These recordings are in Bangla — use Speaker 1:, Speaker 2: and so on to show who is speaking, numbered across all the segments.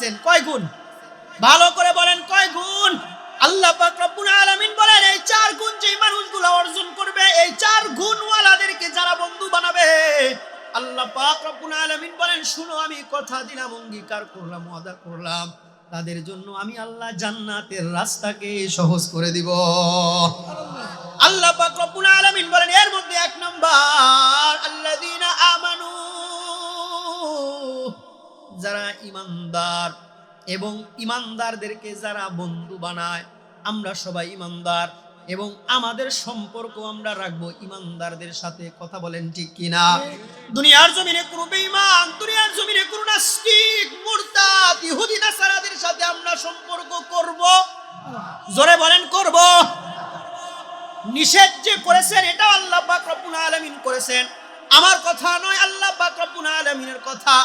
Speaker 1: বানাইছেন? কয় গুণ? ভালো করে বলেন, কয় গুণ? আল্লাহ পাক রব্বুল আলামিন বলেন, এই 4 গুণ যে মানুষগুলো অর্জন করবে, এই 4 গুণওয়ালাদেরকে যারা বন্ধু বানাবে, আল্লাহ পাক রব্বুল আলামিন বলেন, শুনো, আমি কথা দিলাম, অঙ্গীকার করলাম, ওয়াদা করলাম, তাদের জন্য আমি আল্লাহ জান্নাতের রাস্তাকে সহজ করে দিব। আল্লাহ পাক রব্বুল আলামিন বলেন, এর মধ্যে 1 নাম্বার, আল্লাযীনা আমানু, যারা ঈমানদার এবং ঈমানদারদেরকে যারা বন্ধু বানায়। আমরা সবাই ঈমানদার এবং আমাদের সম্পর্ক আমরা রাখবো ঈমানদারদের সাথে। কথা বলেন ঠিক কিনা? দুনিয়ার জমিনে কোনো বেঈমান, দুনিয়ার জমিনে কোনো নাস্তিক, মুরতাদ, ইহুদি নাসারাদের সাথে আমরা সম্পর্ক করব? জোরে বলেন, করব? নিষেধ যে করেছেন এটা আল্লাহ পাক রব্বুল আলামিন করেছেন, আমার কথা নয়, আল্লাহ পাক রব্বুল আলামিনের কথা।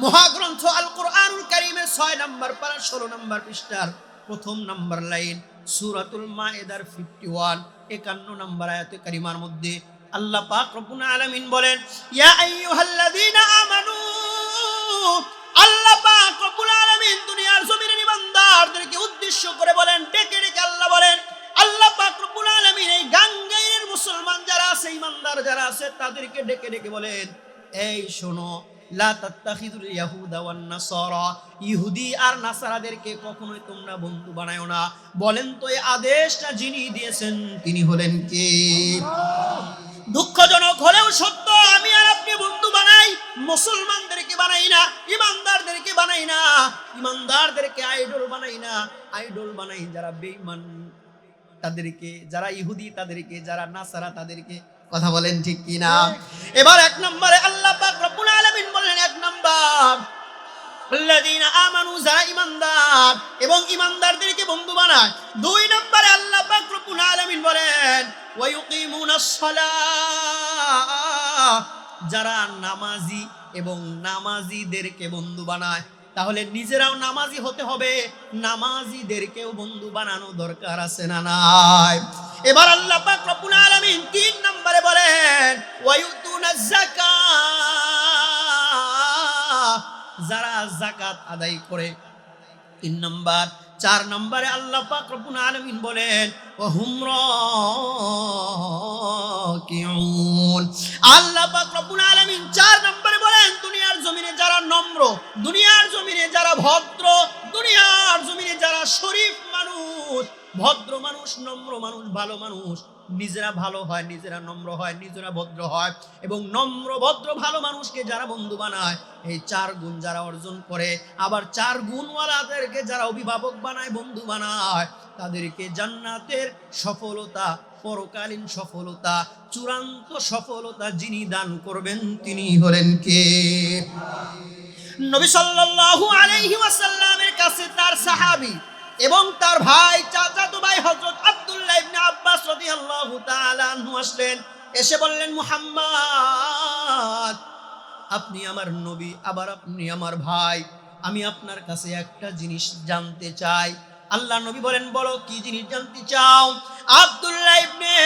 Speaker 1: মহাগ্রন্থ আল কোরআনুল কারীমের 6 নম্বর পারা 16 নম্বর পৃষ্ঠার 1 নম্বর লাইন, সূরাতুল মায়েদার 51 51 নম্বর আয়াতে কারিমার মধ্যে আল্লাহ পাক রব্বুল আলামিন বলেন, ইয়া আইয়ুহাল্লাযীনা আমানু, আল্লাহ পাক রব্বুল আলামিন দুনিয়ার জমিনের ঈমানদারদেরকে উদ্দেশ্য করে বলেন, ডেকে ডেকে আল্লাহ বলেন, আল্লাহ পাক রব্বুল আলামিন এই গাঙ্গাইয়ের মুসলমান যারা আছে, ঈমানদার যারা আছে, তাদেরকে ডেকে ডেকে বলেন, এই শোনো, লা তাত্তাখিযুল ইয়াহুদা ওয়ান নাসারা, ইহুদি আর নাসারাদেরকে কখনোই তোমরা বন্ধু বানায়ো না। বলেন তো এই আদেশটা যিনি দিয়েছেন তিনি হলেন কে? দুঃখজনক হলেও সত্য, আমি আর আপনি বন্ধু বানাই, মুসলমানদেরকে বানাই না, ঈমানদারদেরকে বানাই না, ঈমানদারদেরকে আইডল বানাই না, আইডল বানাই যারা বেঈমান তাদেরকে, যারা ইহুদি তাদেরকে, যারা নাসারা তাদেরকে। কথা বলেন ঠিক কিনা? এবার 1 নম্বরে আল্লাহ পাক রব্বুল আলামিন বলেন, 1 নাম্বার, আল্লাযীনা আমানু, যারা ঈমানদার এবং ঈমানদারদেরকে বন্ধু বানায়। 2 নম্বরে আল্লাহ পাক রব্বুল আলামিন বলেন, ওয়া ইউকিমুনাস সালাহ, যারা নামাজি এবং নামাজিদেরকে বন্ধু বানায়। তাহলে নিজেরাও নামাজি হতে হবে, নামাজিদেরকেও বন্ধু বানানো দরকার আছে না নাই? এবার আল্লাহ পাক রব্বুল আলামিন 3 নম্বরে বলেন, ওয়া ইউতুনাজ যাকাত, যারা যাকাত আদায় করে। 3 নম্বর। 4 নম্বরে আল্লাহ পাক রব্বুল আলামিন বলেন, ওয়া হুম রাকিউন, আল্লাহ পাক রব্বুল আলামিন 4 নম্বরে বলেন, দুনিয়ার জমিনে যারা নম্র, দুনিয়ার জমিনে যারা ভদ্র, দুনিয়ার জমিনে যারা শরীফ মানুষ, ভদ্র মানুষ, নম্র মানুষ, ভালো মানুষ, নিজেরা ভালো হয়, নিজেরা নম্র হয়, নিজেরা ভদ্র হয় এবং নম্র ভদ্র ভালো মানুষকে যারা বন্ধু বানায়, এই 4 গুণ যারা অর্জন করে, আবার 4 গুণওয়ালাদেরকে যারা অভিভাবক বানায়, বন্ধু বানায়, তাদেরকে জান্নাতের সফলতা, পরকালীন সফলতা, চূড়ান্ত সফলতা যিনি দান করবেন তিনি হলেন কে? নবী সাল্লাল্লাহু আলাইহি ওয়াসাল্লামের কাছে তার সাহাবী এবং তার ভাই, চাচাতো ভাই হযরত আব্দুল্লাহ ইবনে আব্বাস রাদিয়াল্লাহু তাআলা আনহু আসলেন, এসে বললেন, মুহাম্মদ, আপনি আমার নবী, আবার আপনি আমার ভাই, আমি আপনার কাছে একটা জিনিস জানতে চাই। আল্লাহ নবী বলেন, বলো, কি জিনিস জানতে চাও? আব্দুল্লাহ ইবনে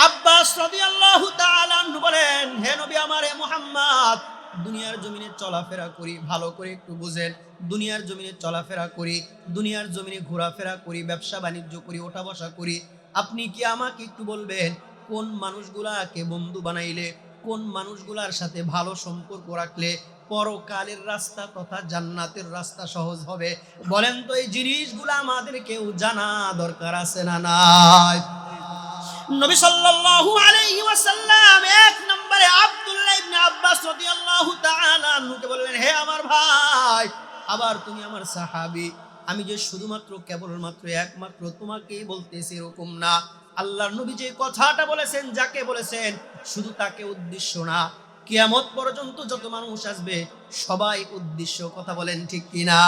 Speaker 1: আব্বাস রাদিয়াল্লাহু তাআলা আনহু বলেন, হে নবী আমার, হে মুহাম্মদ, দুনিয়ার জমিনে চলাফেরা করি, ভালো করে একটু বুঝেন, দুনিয়ার জমিনে চলাফেরা করি, দুনিয়ার জমিনে ঘোরাফেরা করি, ব্যবসা বাণিজ্য করি, ওঠা বসা করি। আপনি কি আমাকে একটু বলবেন কোন মানুষগুলাকে বন্ধু বানাইলে, কোন মানুষগুলার সাথে ভালো সম্পর্ক রাখলে পরকালের রাস্তা তথা জান্নাতের রাস্তা সহজ হবে? বলেন তো, এই জিনিসগুলো আমাদেরকেও জানা দরকার আছে না নাই? নবী সাল্লাল্লাহু আলাইহি ওয়াসাল্লাম 1 নম্বরে আব্দুল্লাহ ইবনে আব্বাস রাদিয়াল্লাহু তাআলা আনহুকে বললেন, হে আমার ভাই, আবার তুমি আমার সাহাবী, আমি যে শুধুমাত্র কেবলমাত্র একমাত্র তোমাকেই বলতেছি এরকম না। আল্লাহর নবী যে কথাটা বলেছেন, যাকে বলেছেন, শুধু তাকে উদ্দেশ্য না, কিয়ামত পর্যন্ত যত মানুষ আসবে সবাই উদ্দেশ্য। কথা বলেন ঠিক কিনা?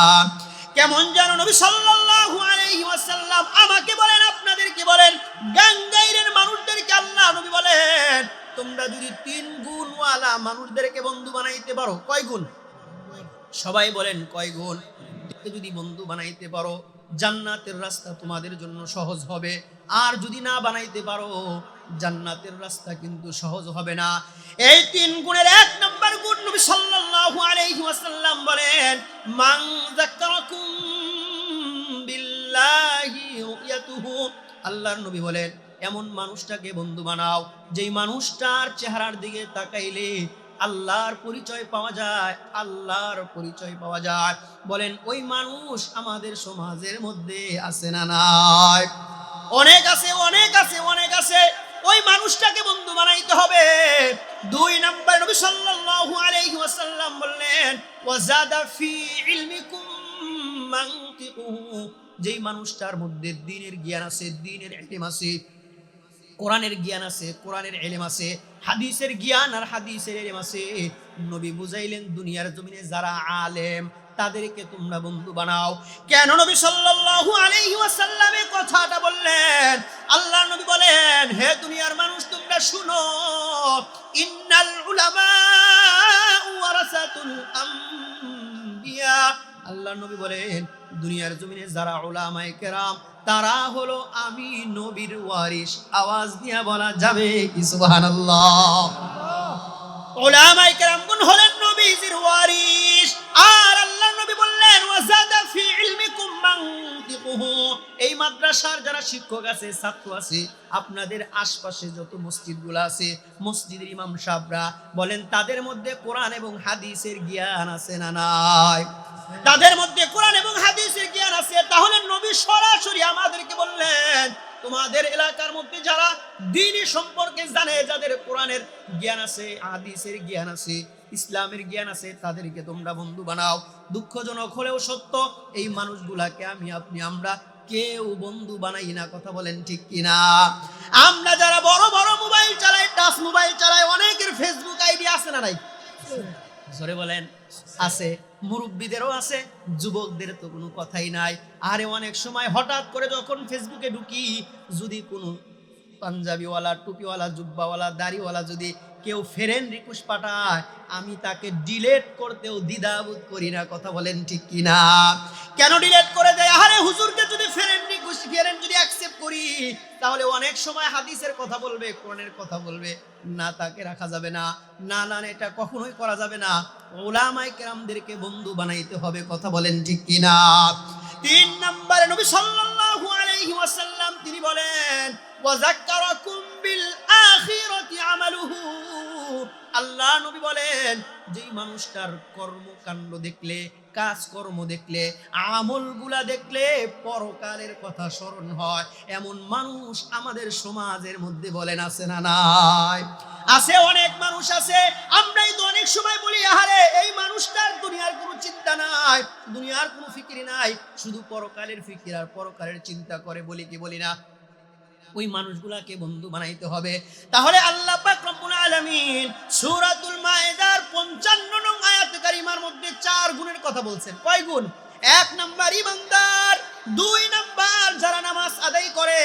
Speaker 1: কেমন যেন নবী সাল্লাল্লাহু আলাইহি ওয়াসাল্লাম আমাকে বলেন, আপনাদেরকে বলেন, গাঙ্গাইরের মানুষদেরকে আল্লাহ নবী বলেন, তোমরা যদি 3 গুণওয়ালা মানুষদেরকে বন্ধু বানাইতে পারো। কয় গুণ? সবাই বলেন, কয় গুণ? যদি বন্ধু বানাইতে পারো, জান্নাতের রাস্তা তোমাদের জন্য সহজ হবে। আর যদি না বানাইতে পারো, জান্নাতের রাস্তা কিন্তু সহজ হবে না। এই 3 গুণের 1 নাম্বার গুণ নবী সাল্লাল্লাহু আলাইহি ওয়াসাল্লাম বলেন, মান যাক্কারাকুম বিল্লাহি রুয়াতুহু, আল্লাহর নবী বলেন এমন মানুষটাকে বন্ধু বানাও যেই মানুষটার চেহারার দিকে তাকাইলে আল্লাহর পরিচয় পাওয়া যায়, আল্লাহর পরিচয় পাওয়া যায়। বলেন ওই মানুষ আমাদের সমাজের মধ্যে আছে না নাই? অনেক আছে, অনেক আছে, অনেক আছে। ওই মানুষটাকে বন্ধু বানাইতে হবে। 2 নাম্বার নবী সাল্লাল্লাহু আলাইহি ওয়াসাল্লাম বললেন, ওয়াজাদা ফি ইলমিকুম মানতিকুহু, যেই মানুষটার মধ্যে দ্বীনের জ্ঞান আছে, দ্বীনের ইলম আছে, কোরআনের জ্ঞান আছে, কোরআনের ইলম আছে, হাদিসের জ্ঞান আর হাদিসের ইলম আছে। নবী বুঝাইলেন দুনিয়ার জমিনে যারা আলেম তাদেরকে তোমরা বন্ধু বানাও। কেন নবী সাল্লাল্লাহু আলাইহি ওয়াসাল্লাম এই কথাটা বললেন? আল্লাহর নবী বলেন, হে দুনিয়ার মানুষ তোমরা শুনো, ইন্নাল উলামা ওয়ারাসাতুল আম্বিয়া, আল্লাহর নবী বলেন দুনিয়ার জমিনে যারা উলামায়ে কেরাম তারা হলো আমি নবীর ওয়ারিস। আওয়াজ দিয়ে বলা যাবে কি সুবহানাল্লাহ? উলামায়ে কেরামগণ হলেন নবীর ওয়ারিস। আর আল্লাহর নবী বললেন, ওয়াজাদা ফি ইলমিকুম মানতিকুহু, এই মাদ্রাসার যারা শিক্ষক আছে, ছাত্র আছে, আপনাদের আশপাশে যত মসজিদগুলো আছে, মসজিদের ইমাম সাহেবরা বলেন তাদের মধ্যে কোরআন এবং হাদিসের জ্ঞান আছে না নাই? তাদের মধ্যে কোরআন এবং হাদিসের জ্ঞান আছে। তাহলে নবী সরাসরি আমাদেরকে বললেন, তোমাদের এলাকার মধ্যে যারা দ্বীনি সম্পর্কে জানে, যাদের কোরআনের জ্ঞান আছে, হাদিসের জ্ঞান আছে, ইসলামের জ্ঞান আছে, তাদেরকে তোমরা বন্ধু বানাও। দুঃখজনক হলেও সত্য, এই মানুষগুলাকে আমরা কেউ বন্ধু বানাই না। কথা বলেন ঠিক কিনা? আমরা যারা বড় বড় মোবাইল চালাই, টাচ মোবাইল চালাই, অনেকের ফেসবুক আইডি আছে না নাই? জোরে বলেন আছে। মুরব্বীদেরও আছে, যুবকদের তো কোনো কথাই নাই। আরে অনেক সময় হঠাৎ করে যখন ফেসবুকে ঢুকি, যদি কোনো পাঞ্জাবিওয়ালা, টুপিওয়ালা, জুব্বাওয়ালা, দাড়িওয়ালা যদি কেউ ফ্রেন্ড রিকোয়েস্ট পাঠায়, আমি তাকে ডিলিট করতেও দ্বিধাবোধ করি না। কথা বলেন ঠিক কিনা? কেন ডিলিট করে দেয়? আরে হুজুরকে যদি ফ্রেন্ড রিকোয়েস্ট যদি অ্যাকসেপ্ট করি, তাহলে অনেক সময় হাদিসের কথা বলবে, কোরআনের কথা বলবে, না তাকে রাখা যাবে না। না না, এটা কখনোই করা যাবে না। উলামায়ে কেরামদেরকে বন্ধু বানাইতে হবে। কথা বলেন ঠিক কিনা? 3 নম্বরে নবী সাল্লাল্লাহু আলাইহি ওয়াসাল্লাম তিনি বলেন, ওয়া যাক্কারাকুম বিল আখিরাতি আমালুহু, আল্লাহ নবী বলেন যেই মানুষটার কর্মকাণ্ড দেখলে, কাজকর্ম দেখলে, আমলগুলা দেখলে পরকালের কথা স্মরণ হয়, এমন মানুষ আমাদের সমাজের মধ্যে বলেন আছে না নাই? আছে, অনেক মানুষ আছে। আমরাই তো অনেক সময় বলি, আরে এই মানুষটার দুনিয়ার কোনো চিন্তা নাই, দুনিয়ার কোনো ফিকির নাই, শুধু পরকালের ফিকির আর পরকালের চিন্তা করে। বলি কি বলি না? ওই মানুষগুলাকে বন্ধু বানাইতে হবে। তাহলে আল্লাহ পাক রব্বুল আলামিন সূরাতুল মায়েদার 55 নং আয়াত কারিমার মধ্যে 4 গুণের কথা বলছেন। কয় গুণ? 1 নাম্বার ইমানদার, 2 নাম্বার যারা নামাজ আদায় করে,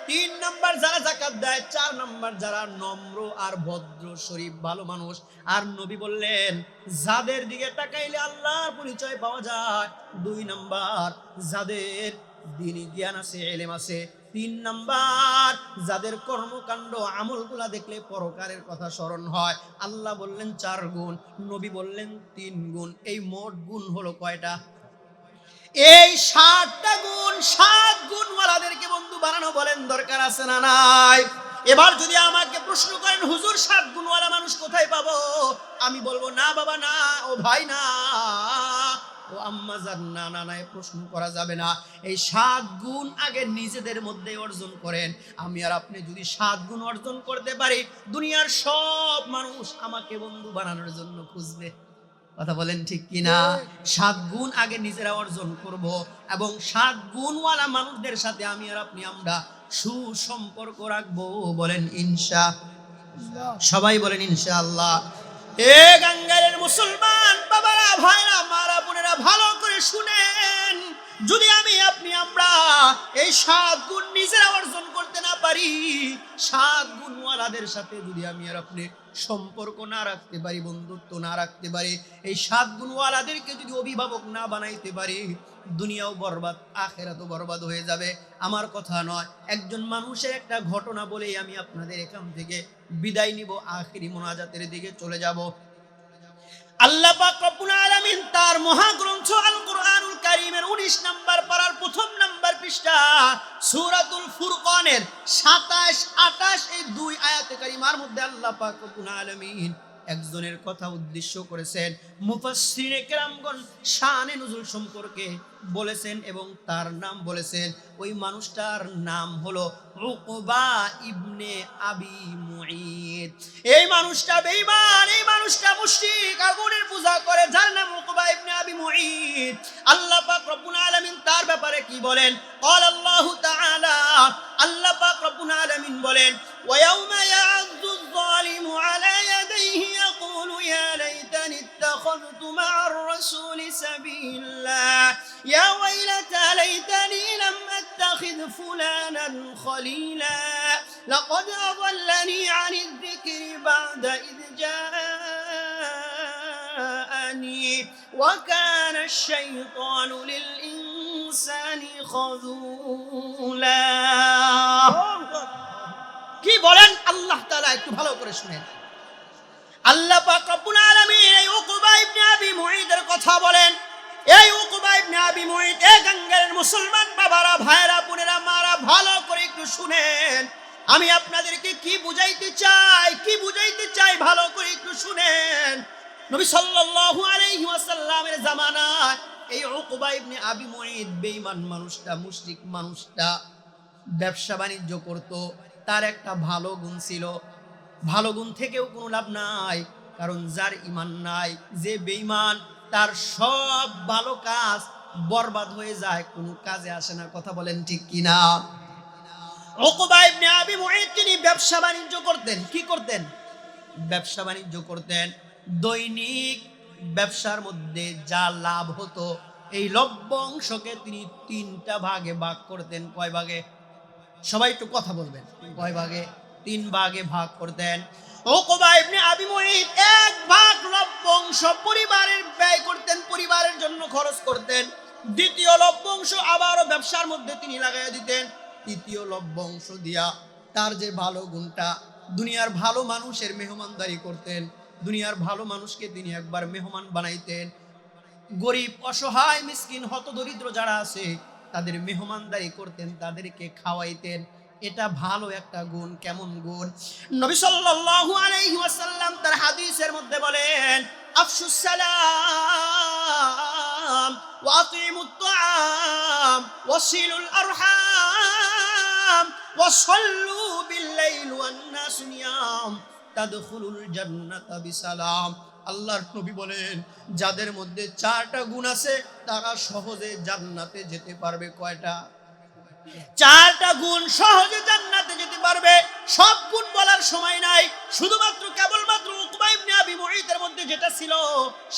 Speaker 1: 3 নাম্বার যারা যাকাত দেয়, 4 নাম্বার যারা নম্র আর ভদ্র শরীফ ভালো মানুষ। আর নবী বললেন যাদের দিকে তাকাইলে আল্লাহর পরিচয় পাওয়া যায়। 2 নাম্বার যাদের দ্বীনি জ্ঞান আছে, ইলম আছে। 3 নাম্বার যাদের কর্মকাণ্ড আমলগুলা দেখলে পরকালের কথা স্মরণ হয়। আল্লাহ বললেন 4 গুণ, নবী বললেন 3 গুণ। এই মোট গুণ হলো কয়টা? এই 7টা গুণ। 7 গুণওয়ালাদেরকে বন্ধু বানানো বলেন দরকার আছে না নাই? এবার যদি আমাকে প্রশ্ন করেন, হুজুর 7 গুণওয়ালা মানুষ কোথায় পাবো? আমি বলবো না বাবা না, ও ভাই না, ও আম্মা জান, না না না, প্রশ্ন করা যাবে না। এই 7 গুণ আগে নিজেদের মধ্যে অর্জন করেন। আমি আর আপনি যদি 7 গুণ অর্জন করতে পারি, দুনিয়ার সব মানুষ আমাকে বন্ধু বানানোর জন্য খুঁজবে। কথা বলেন ঠিক কিনা? 7 গুণ আগে নিজেরা অর্জন করব, এবং 7 গুণওয়ালা মানুষদের সাথে আমি আর আপনি আমরা সুসম্পর্ক রাখবো। বলেন ইনশাআল্লাহ। সবাই বলেন ইনশাআল্লাহ। এ গাঙ্গারের মুসলমান বাবারা, ভাইরা, মারা, বোনেরা, ভালো করে শুনেন। যদি আমি আপনি আমরা এই 7 গুণ নিজেরা অর্জন করতে না পারি, 7 গুণ গুণওয়ালাদের সাথে যদি আমি আর আপনি সম্পর্ক না রাখতে পারি, বন্ধুত্ব না রাখতে পারি, এই 7 গুণওয়ালাদেরকে যদি অভিভাবক না বানাইতে পারি, দুনিয়াও বরবাদ, আখিরাতও বরবাদ হয়ে যাবে। আমার কথা নয়, একজন মানুষের একটা ঘটনা বলেই আমি আপনাদের এখান থেকে বিদায় নিব, আখিরি মোনাজাতের দিকে চলে যাব। আল্লাহ পাক রব্বুল আলামিন তার মহাগ্রন্থ আল কোরআনুল কারীমের 19 নম্বর পারার 1 নম্বর পৃষ্ঠা সূরাতুল ফুরকানের 27, 28 এই 2 আয়াতে কারিমার মধ্যে আল্লাহ পাক রব্বুল আলামিন একজনের কথা উদ্দেশ্য করেছেন। মুফাসসিরিনে কেরামগণ শানে নুজুল সম্পর্কে বলেছেন এবং তার নাম বলেছেন। ওই মানুষটার নাম হলো উকবা ইবনে আবি মুঈত। এই মানুষটা বেঈমান, এই মানুষটা মুশরিক, আগুনের পূজা করে, যার নাম উকবা ইবনে আবি মুঈত। আল্লাহ পাক রব্বুল আলামিন তার ব্যাপারে কি বলেন? قال الله تعالى, আল্লাহ পাক রব্বুল আলামিন বলেন, ويوم يعض الظالم على يديه يقول يا ليتني اتخذت مع الرسول سبيلا يا ويلتى ليتني لم اتخذ فلانا خليلا لقد اضلني عن الذكر بعد اذ جاءني وكان الشيطان للإنسان خذولا। কি বলেন আল্লাহ তাআলা? একটু ভালো করে শুনেন। আল্লাহ পাক রব্বুল আলামিন এই উকবা ইবনে আবি মুঈতের কথা বলেন। এই উকবা ইবনে আবি মুঈত, এই গাঙ্গের মুসলমান বাবারা, ভাইরা, বোনেরা, মারা, ভালো করে একটু শুনেন। আমি আপনাদেরকে কি বুঝাইতে চাই ভালো করে একটু শুনেন। নবী সাল্লাল্লাহু আলাইহি ওয়াসাল্লামের জামানায় এই উকবা ইবনে আবি মুঈত বেঈমান মানুষটা, মুশরিক মানুষটা ব্যবসা বাণিজ্য করত। তার একটা ভালো গুণ ছিল, ভালো গুণ থেকেও কোনো লাভ নাই, কারণ যার ঈমান নাই, যে বেঈমান, তার সব ভালো কাজ বরবাদ হয়ে যায়, কোনো কাজে আসে না। কথা বলেন ঠিক কিনা? উকবা ইবনে আবি মুঈত তিনি ব্যবসা বাণিজ্য করতেন। কি করতেন? ব্যবসা বাণিজ্য করতেন। দৈনিক ব্যবসার মধ্যে যা লাভ হতো, এই লভ্য অংশকে তিনি 3টা ভাগে ভাগ করতেন। কয় ভাগে? সবাই একটু কথা বলবেন। কয় ভাগে? 3 ভাগে ভাগ করতেন। উকবা ইবনে আবি মুঈত 1 ভাগ লভ্য অংশ পরিবারের ব্যয় করতেন, পরিবারের জন্য খরচ করতেন। দ্বিতীয় লভ্য অংশ আবারও ব্যবসার মধ্যে তিনি লাগাইয়া দিতেন। তৃতীয় লভ্য অংশ দিয়া তার যে ভালো গুণটা, দুনিয়ার ভালো মানুষের মেহমানদারি করতেন। দুনিয়ার ভালো মানুষকে তিনি একবার মেহমান বানাইতেন। গরিব, অসহায়, মিসকিন, হতদরিদ্র যারা আছে তাদের মেহমানদারি করতেন, তাদেরকে খাওয়াইতেন। এটা ভালো একটা গুণ। কেমন গুণ? নবী সাল্লাল্লাহু আলাইহি ওয়াসাল্লাম তার হাদিসের মধ্যে বলেন, আফশুস সালাম ওয়া আতিমুত তাআম ওয়াসিলুল আরহাম ওয়া সাল্লু বিল লাইল ওয়ান নাস নিয়াম তাদখুলুল জান্নাতা বিসালাম। আল্লাহর নবী বলেন, যাদের মধ্যে 4টা গুণ আছে তারা সহজে জান্নাতে যেতে পারবে। কয়টা? 4টা গুণ, সহজে জান্নাতে যেতে পারবে। সব গুণ বলার সময় নাই, শুধুমাত্র কেবলমাত্র উকবা ইবনে আবি মুঈতের মধ্যে যেটা ছিল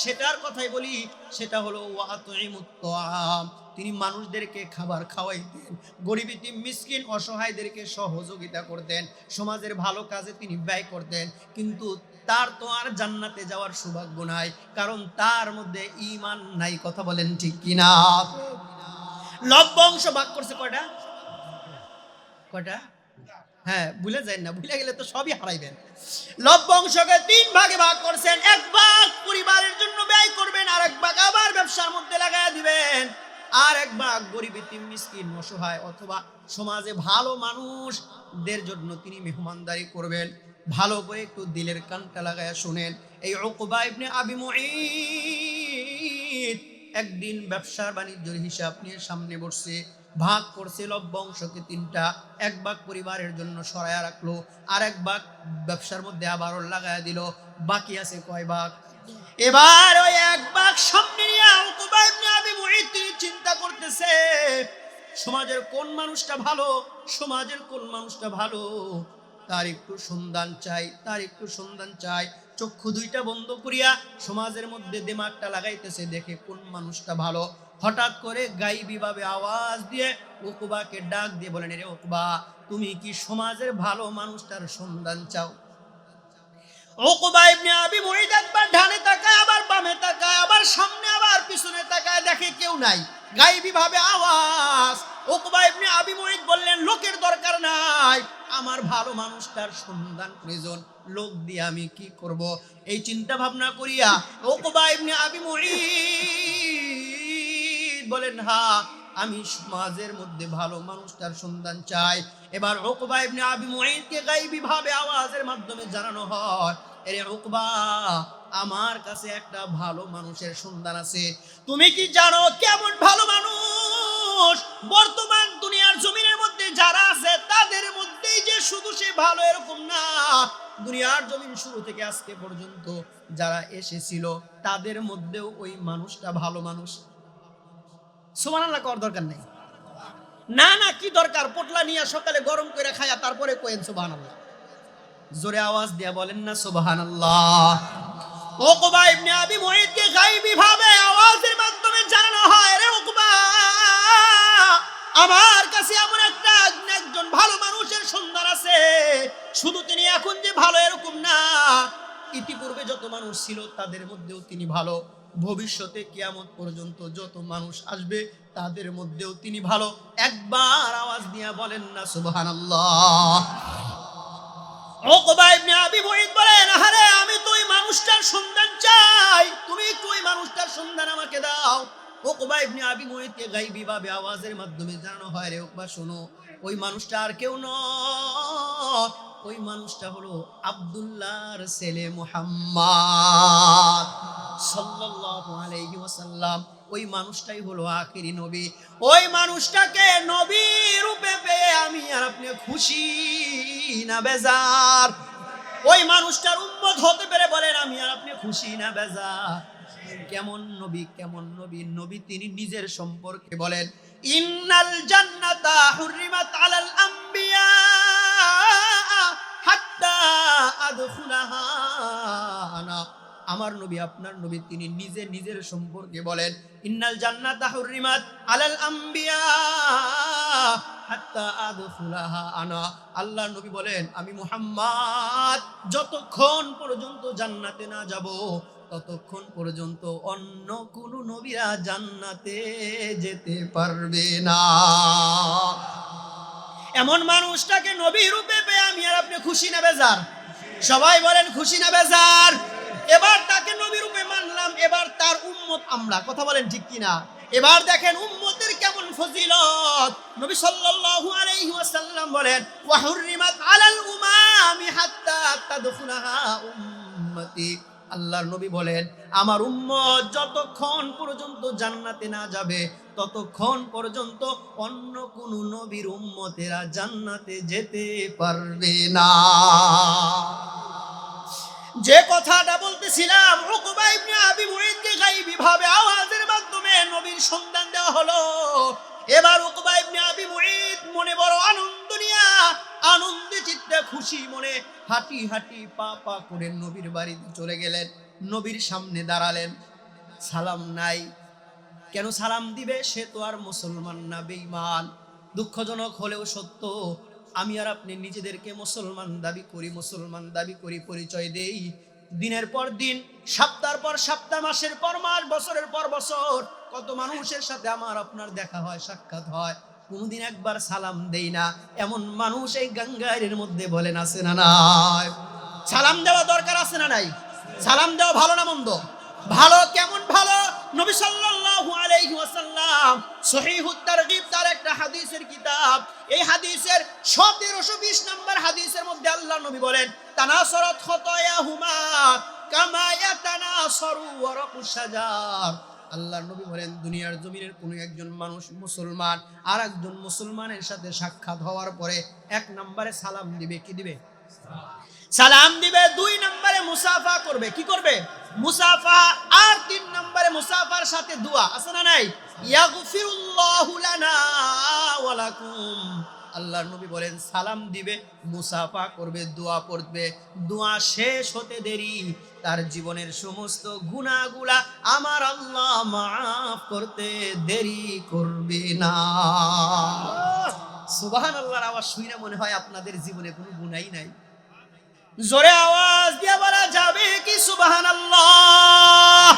Speaker 1: সেটার কথাই বলি। সেটা হলো ওয়া আতিমুত তাআম, তিনি মানুষদেরকে খাবার খাওয়াইতেন, গরিব এতিম মিসকিন অসহায়দেরকে সহযোগিতা করতেন, সমাজের ভালো কাজে তিনি ব্যয় করতেন। কিন্তু তার তো আর জান্নাতে যাওয়ার সৌভাগ্য নাই, কারণ তার মধ্যে ঈমান নাই। কথা বলেন ঠিক কিনা? লভ্য অংশ ভাগ করছে কয়টা? কয়টা? হ্যাঁ, ভুলে যান না, ভুলে গেলে তো সবই হারাইবেন। লভ্য অংশকে 3 ভাগে ভাগ করছেন। 1 ভাগ পরিবারের জন্য ব্যয় করবেন, আর 1 ভাগ আবার ব্যবসার মধ্যে লাগায় দিবেন, আর 1 ভাগ গরিব এতিম মিসকিন অসহায় অথবা সমাজে ভালো মানুষদের জন্য তিনি মেহমানদারি করবেন। ভালো করে একটু দিলের কানটা লাগায়া শুনেন। এই উকবা ইবনে আবি মুঈত একদিন ব্যবসার বাণিজ্যের হিসাব নিয়ে সামনে বসছে, ভাগ করছে লভ্য অংশকে 3টা। 1 ভাগ পরিবারের জন্য সরায়া রাখলো, আর 1 ভাগ ব্যবসার মধ্যে আবারও লাগায়া দিল। বাকি আছে কয় ভাগ? এবার ওই 1 ভাগ সামনে নিয়ে উকবা ইবনে আবি মুঈত তিনি চিন্তা করতেছে, সমাজের কোন মানুষটা ভালো, সমাজের কোন মানুষটা ভালো, তার একটু সন্ধান চাই, তার একটু সন্ধান চাই। চক্ষু দুইটা বন্ধ করিয়া সমাজের মধ্যে দিমাগটা লাগাইতেছে, দেখে কোন মানুষটা ভালো। হঠাৎ করে গাইবী ভাবে আওয়াজ দিয়ে উকবাকে ডাক দিয়ে বলেন, রে উকবা, তুমি কি সমাজের ভালো মানুষটার সন্ধান চাও? উকবা ইবনে আবি মুঈত একবার ডানে তাকায়, আবার বামে তাকায়, আবার সামনে, আবার পিছনে তাকায়, দেখে কেউ নাই। গাইবী ভাবে আওয়াজ। উকবা ইবনে আবি মুঈত বললেন, লোকের দরকার নাই, আমার ভালো মানুষটার সন্ধান প্রয়োজন, লোক দিয়ে আমি কি করব? এই চিন্তা ভাবনা করিয়া উকবা ইবনে আবি মুঈত বলেন, হ্যাঁ, আমি সমাজের মধ্যে ভালো মানুষটার সন্ধান চাই। এবার উকবা ইবনে আবি মুঈতকে গায়বী ভাবে আওয়াজের মাধ্যমে জানানো হয়, আরে উকবা, আমার কাছে একটা ভালো মানুষের সন্ধান আছে। তুমি কি জানো কেমন ভালো মানুষ? বর্তমান দুনিয়ার জমিনের মধ্যে যারা আছে তাদের মধ্যেই যে শুধু সে ভালো এরকম না, দুনিয়ার জমিন শুরু থেকে আজকে পর্যন্ত যারা এসেছিল তাদের মধ্যেও ওই মানুষটা ভালো মানুষ। সুবহানাল্লাহ করার দরকার নেই। না না, কি দরকার? পোটলা নিয়ে সকালে গরম করে খায়া তারপরে কোয়েন সুবহানাল্লাহ। জোরে আওয়াজ দিয়া বলেন না সুবহানাল্লাহ। উকবা ইবনে আবি মুঈতকে গায়বী ভাবে আওয়াজের মাধ্যমে জানানো হয়, রে উকবা, আমার কাছে এমন একজন ভালো মানুষের সন্ধান আছে। শুধু তিনি এখন যে ভালো এরকম না, ইতিপূর্বে যত মানুষ ছিল তাদের মধ্যেও তিনি ভালো, ভবিষ্যতে কিয়ামত পর্যন্ত যত মানুষ আসবে তাদের মধ্যেও তিনি ভালো। একবার আওয়াজ দিয়া বলেন না সুবহানাল্লাহ। উকবা ইবনে আবি মুঈত বলেন, আরে আমি তো ওই মানুষটার সন্ধান চাই, তুমি একটু ওই মানুষটার সন্ধান আমাকে দাও। উকবা ইবনে আবি মুঈতকে গায়বী ভাবে আওয়াজের মাধ্যমে জানানো হয়, রে উকবা শোনো, ওই মানুষটা আর কেউ নয়, ওই মানুষটা হলো আব্দুল্লাহর ছেলে মুহাম্মদ সাল্লাল্লাহু আলাইহি ওয়াসাল্লাম। ওই মানুষটাই হলো আখিরি নবী। ওই মানুষটাকে নবী রূপে পেয়ে আমি আর আপনি খুশি না বেজার? ওই মানুষটার উম্মত হতে পেরে বলেন আমি আর আপনি খুশি না বেজার? কেমন নবী, কেমন নবী? নবী তিনি নিজের সম্পর্কে বলেন, ইন্নাল জান্নাতা হুররিমাত আলাল আম্বিয়া হাত্তা আদখুলাহা আনা। আমার নবী, আপনার নবী, তিনি নিজে নিজের সম্পর্কে বলেন, ইন্নাল জান্নাতা হুররিমাত আলাল আম্বিয়া হাত্তা আদখুলাহা আনা। আল্লাহর নবী বলেন, আমি মুহাম্মদ যতক্ষণ পর্যন্ত জান্নাতে না যাব ততক্ষণ পর্যন্ত অন্য কোন নবীরা জান্নাতে যেতে পারবে না। এমন মানুষটাকে নবী রূপে পেয়ে আমি আর আপনি খুশি না বেজার? সবাই বলেন খুশি না বেজার? এবার তাকে নবী রূপে মানলাম, এবার তার উম্মত আমরা, কথা বলেন ঠিক কিনা? এবার দেখেন উম্মতের কেমন ফজিলত। নবী সাল্লাল্লাহু আলাইহি ওয়াসাল্লাম বলেন, ওয়া হুররিমাত আলাল উমামি হাত্তা তাদখুলাহা উম্মতি। আল্লাহর নবী বলেন, আমার উম্মত যতক্ষণ পর্যন্ত জান্নাতে না যাবে ততক্ষণ পর্যন্ত অন্য কোন নবীর উম্মতেরা জান্নাতে যেতে পারবে না। যে কথাটা বলতেছিলাম, উকবা ইবনে আবি মুঈতকে গায়বী ভাবে আওয়াজের মাধ্যমে নবীর সন্ধান দেওয়া হলো। এবার উকবা ইবনে আবি মুঈত মনে বড় আনন্দ নিয়া, আনন্দে চিত্তে খুশি মনে হাঁটি হাঁটি পা পা করে নবীর বাড়িতে চলে গেলেন। নবীর সামনে দাঁড়ালেন, সালাম নাই। কেন সালাম দিবে? সে তো আর মুসলমান না, বেঈমান। দুঃখজনক হলেও সত্য, আমি আর আপনি নিজেদেরকে মুসলমান দাবি করি, মুসলমান দাবি করি, পরিচয় দেই। দিনের পর দিন, সপ্তাহের পর সপ্তাহ, মাসের পর মাস, বছরের পর বছর কত মানুষের সাথে আমার আপনার দেখা হয়, সাক্ষাৎ হয়, কোনদিন একবার সালাম দেই না। এমন মানুষ এই গাঙ্গাইরের মধ্যে বলেন আছে না নাই? সালাম দেওয়া দরকার আছে না নাই? সালাম দেওয়া ভালো না মন্দ? ভালো। কেমন ভালো? নবী সাল্লাল্লাহু আলাইহি ওয়াসাল্লাম সহিহুত তারগীব তার একটা হাদিসের কিতাব, এই হাদিসের 1720 নম্বর হাদিসের মধ্যে আল্লাহর নবী বলেন, তানাসরাত খতায়াহুমা কামা ইয়াতানাসারু ওয়ারাকুশ শাজার। আল্লাহর নবী বলেন, দুনিয়ার জমিনের কোনো একজন মানুষ মুসলমান আর একজন মুসলমানের সাথে সাক্ষাৎ হওয়ার পরে এক নম্বরে সালাম দিবে। কি দিবে? সালাম দিবে। 2 নম্বরে মুসাফা করবে। কি করবে? মুসাফা। আর 3 নম্বরে মুসাফার সাথে দোয়া আছে না নাই? ইয়াগফিরুল্লাহু লানা ওয়া লাকুম। আল্লাহর নবী বলেন সালাম দিবে, মুসাফা করবে, দোয়া পড়বে, দোয়া শেষ হতে দেরি তার জীবনের সমস্ত গুনাহগুলা আমার আল্লাহ মাফ করতে দেরি করবে না। সুবহানাল্লাহর আওয়াজ শুনে মনে হয় আপনাদের জীবনে কোনো গুনাহই নাই। জোরে আওয়াজ দিয়ে বলা যাবে কি সুবহানাল্লাহ?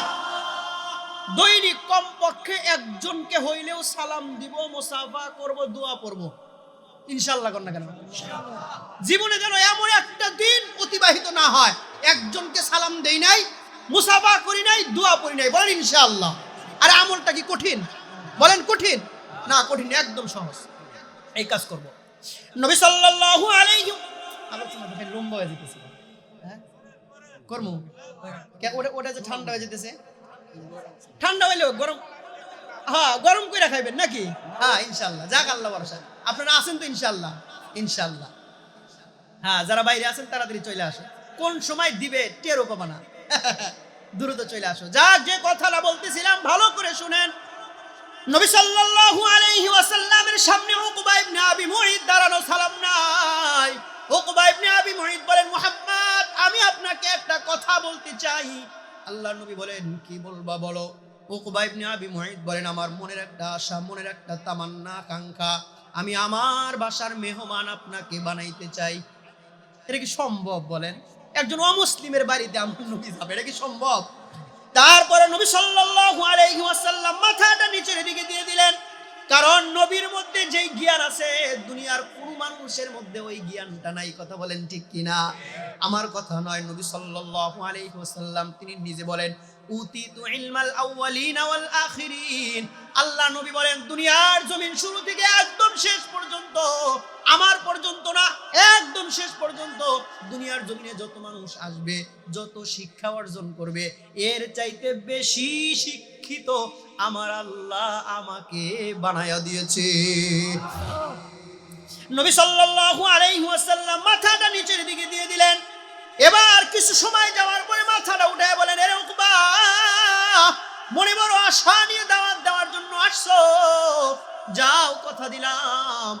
Speaker 1: দৈনিক কমপক্ষে একজনকে হইলেও সালাম দিব, মুসাফা করব, দোয়া পড়ব, ইনশাআল্লাহ। কর না কেন? জীবনে যেন এমন একটা দিন অতিবাহিত না হয় একজনকে সালাম দেই নাই, মুসাফা করি নাই, দোয়া পড়ি নাই। বলেন ইনশাআল্লাহ। আরে আমলটা কি কঠিন? বলেন কঠিন না? কঠিন, একদম সহজ। এই কাজ করব। নবী সাল্লাল্লাহু আলাইহি আলোচনা দেখেন লম্বা হয়ে যেতেছে। হ্যাঁ কর্ম ওটা যে ঠান্ডা হয়ে যেতেছে, ঠান্ডা হইলেও গরম, হ্যাঁ গরম করে খাইবেন নাকি? হ্যাঁ ইনশাআল্লাহ। যাক আল্লাহ ভরসা। আপনারা আছেন তো ইনশাআল্লাহ? ইনশাআল্লাহ। হ্যাঁ যারা বাইরে আছেন তাড়াতাড়ি চলে আসে, কোন সময় দিবে টেরও পাবা না। দ্রুত চলে আসো। যাক যে কথাটা বলতেছিলাম ভালো করে শুনেন। নবী সাল্লাল্লাহু আলাইহি ওয়াসাল্লামের সামনে উকবা ইবনে আবি মুঈত দাঁড়ানো, সালাম নাই। উকবা ইবনে আবি মুঈত বলেন, মুহাম্মদ আমি আপনাকে একটা কথা বলতে চাই। আল্লাহর নবী বলেন, কি বলবা বলো। উকবা ইবনে আবি মুঈত বলেন, আমার মনের একটা আশা, মনের একটা তামান্না, আকাঙ্ক্ষা, আমি আমার বাসার মেহমান আপনাকে বানাইতে চাই। এটা কি সম্ভব বলেন? একজন অমুসলিমের বাড়িতে আমার নবী যাবে, এটা কি সম্ভব? তারপরে নবী সাল্লাল্লাহু আলাইহি ওয়াসাল্লাম মাথাটা নিচের দিকে দিয়ে দিলেন, কারণ নবীর মধ্যে যেই জ্ঞান আছে দুনিয়ার কোন মানুষের মধ্যে ওই জ্ঞানটা নাই। কথা বলেন ঠিক কিনা? আমার কথা নয়, নবী সাল্লাল্লাহু আলাইহি ওয়াসাল্লাম তিনি নিজে বলেন, উতিতু ইলমাল আউয়ালিন ওয়াল আখিরিন। আল্লাহ নবী বলেন, দুনিয়ার জমিন শুরু থেকে একদম শেষ পর্যন্ত, আমার পর্যন্ত না, একদম শেষ পর্যন্ত দুনিয়ার জমিনে যত মানুষ আসবে, যত শিক্ষা অর্জন করবে, এর চাইতে বেশি শিক্ষিত আমার আল্লাহ আমাকে বানায়া দিয়েছে। নবী সাল্লাল্লাহু আলাইহি ওয়াসাল্লাম মাথাটা নিচের দিকে দিয়ে দিলেন। এবার কিছু সময় যাওয়ার পরে মাথাটা উঠায় বলেন, এরে উকবা, মনে বড় আশা নিয়ে দাওয়াত দেওয়ার জন্য আসছো, যাও কথা দিলাম